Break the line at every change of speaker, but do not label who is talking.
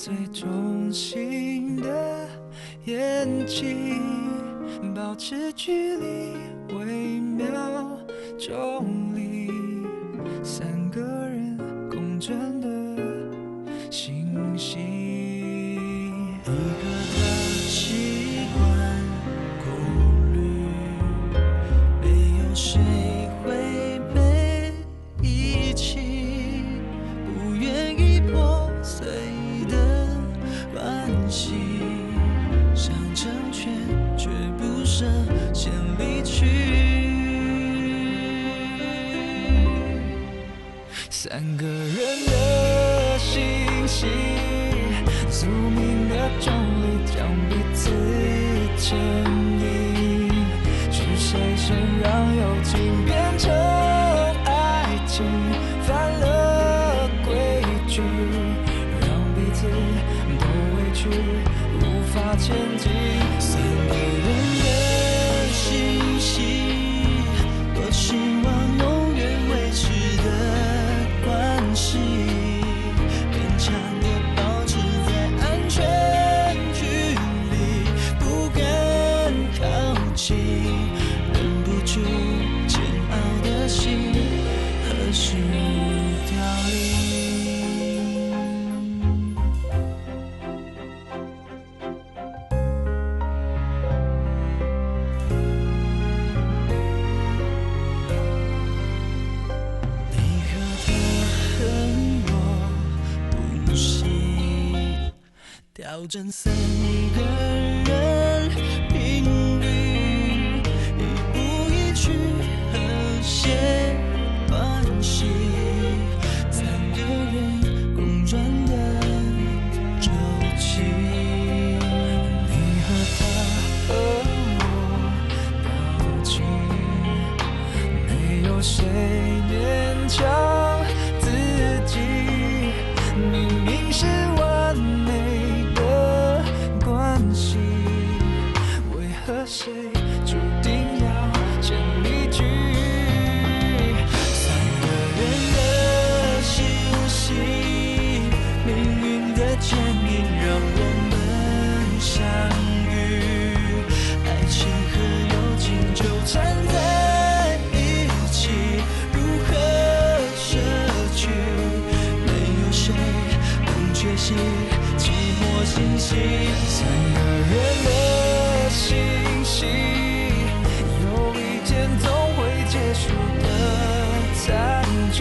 最中心的眼睛，保持距离微妙中离，三个人共振的星星。你和他习惯顾虑，没有谁会被遗弃，不愿意破碎的关系，想成全却不舍先离去。三个人的星星，宿命的重力将彼此牵引，是谁先让友情变成爱情，犯了规矩，让彼此都委屈，无法前进。三个人的星星，多希望永远维持的关系，勉强的保持在安全距离，不敢靠近，忍不住煎熬的心何时凋零。你和他恨我不行，调整三个人频率，一步一趋和谐关系，三个人共转的周期。你和他和我表情，没有谁勉强自己，明明是完美的关系，为何谁注定要先离去？三个人的星星，命运的牵引让我们相遇，爱情和友情纠缠在一起，如何舍去？没有谁能缺席寂寞星星。三个人的星星，有一天总会结束的残局。